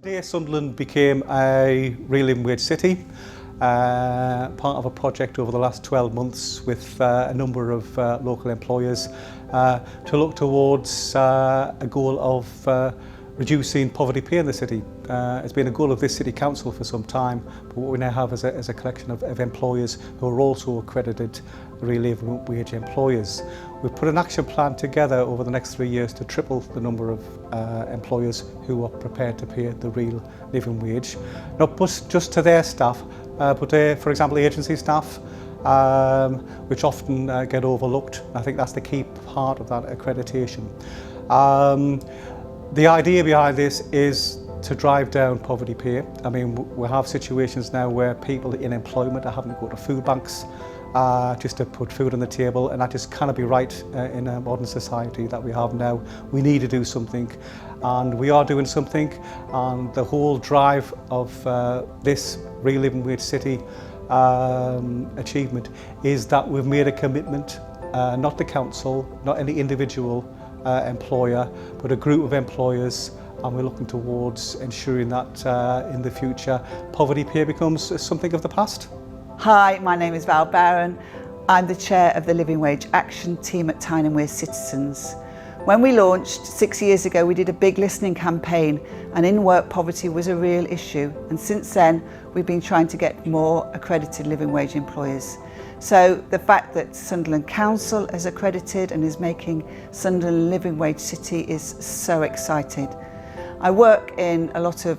Today Sunderland became a real living wage city, part of a project over the last 12 months with a number of local employers to look towards a goal of reducing poverty pay in the city. It's been a goal of this City Council for some time, but what we now have is a collection of employers who are also accredited real living wage employers. We've put an action plan together over the next 3 years to triple the number of employers who are prepared to pay the real living wage. Not just to their staff, but for example agency staff, which often get overlooked. I think that's the key part of that accreditation. The idea behind this is to drive down poverty pay. I mean, we have situations now where people in employment are having to go to food banks just to put food on the table, and that just cannot be right in a modern society that we have now. We need to do something, and we are doing something, and the whole drive of this Real Living Wage City achievement is that we've made a commitment, not the council, not any individual employer, but a group of employers, and we're looking towards ensuring that in the future poverty pay becomes something of the past. Hi, my name is Val Barron. I'm the chair of the Living Wage Action Team at Tyne & Wear Citizens. When we launched 6 years ago, we did a big listening campaign, and in-work poverty was a real issue, and since then we've been trying to get more accredited living wage employers. So the fact that Sunderland Council is accredited and is making Sunderland Living Wage City is so exciting. I work in a lot of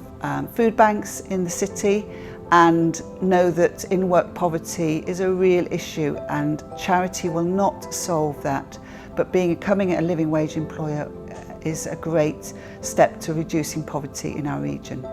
food banks in the city and know that in-work poverty is a real issue, and charity will not solve that, but becoming a living wage employer is a great step to reducing poverty in our region.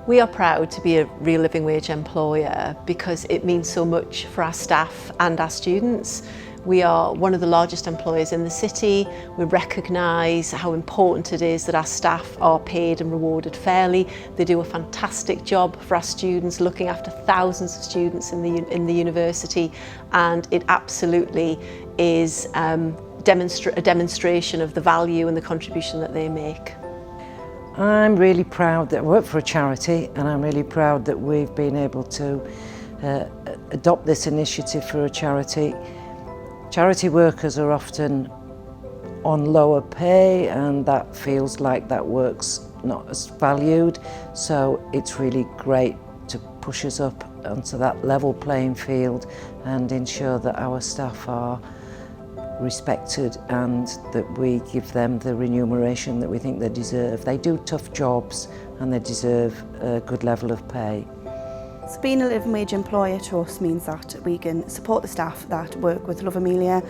We are proud to be a real living wage employer because it means so much for our staff and our students. We are one of the largest employers in the city. We recognise how important it is that our staff are paid and rewarded fairly. They do a fantastic job for our students, looking after thousands of students in the university, and it absolutely is a demonstration of the value and the contribution that they make. I'm really proud that I work for a charity, and I'm really proud that we've been able to adopt this initiative for a charity. Charity workers are often on lower pay, and that feels like that work's not as valued, so it's really great to push us up onto that level playing field and ensure that our staff are respected and that we give them the remuneration that we think they deserve. They do tough jobs and they deserve a good level of pay. So being a living wage employer to us means that we can support the staff that work with Love Amelia.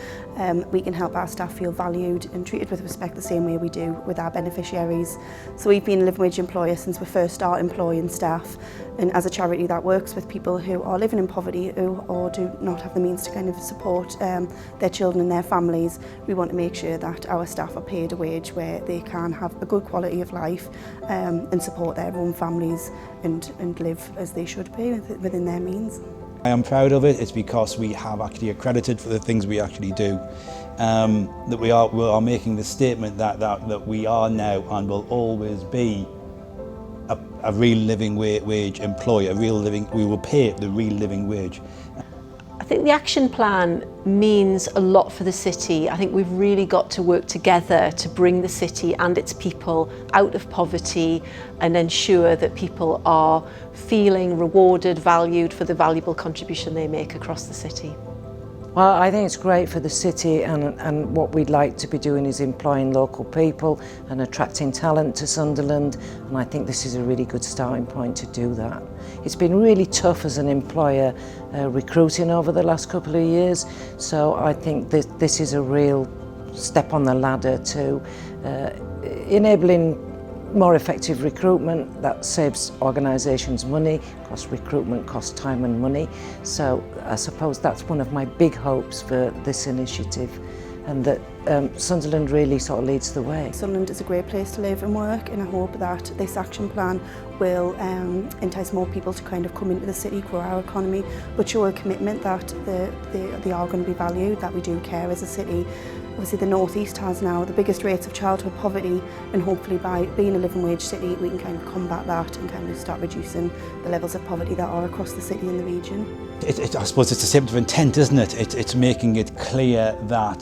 We can help our staff feel valued and treated with respect the same way we do with our beneficiaries. So we've been a living wage employer since we first started employing staff, and as a charity that works with people who are living in poverty or do not have the means to kind of support their children and their families, we want to make sure that our staff are paid a wage where they can have a good quality of life and support their own families and live as they should be within their means. I am proud of it. It's because we have actually accredited for the things we actually do. That we are making the statement that we are now and will always be a real living wage employer. We will pay the real living wage. I think the action plan means a lot for the city. I think we've really got to work together to bring the city and its people out of poverty and ensure that people are feeling rewarded, valued for the valuable contribution they make across the city. Well, I think it's great for the city, and what we'd like to be doing is employing local people and attracting talent to Sunderland, and I think this is a really good starting point to do that. It's been really tough as an employer recruiting over the last couple of years, so I think this is a real step on the ladder to enabling more effective recruitment that saves organisations money. Cost recruitment costs time and money, so I suppose that's one of my big hopes for this initiative, and that Sunderland really sort of leads the way. Sunderland is a great place to live and work, and I hope that this action plan will entice more people to kind of come into the city, grow our economy, but show a commitment that they are going to be valued, that we do care as a city, Obviously the North East has now the biggest rates of childhood poverty, and hopefully by being a living wage city we can kind of combat that and kind of start reducing the levels of poverty that are across the city and the region. I suppose it's a statement of intent, isn't it? It's making it clear that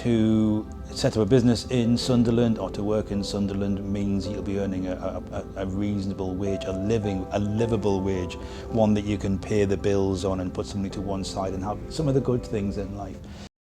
to set up a business in Sunderland or to work in Sunderland means you'll be earning a reasonable wage, a livable wage, one that you can pay the bills on and put something to one side and have some of the good things in life.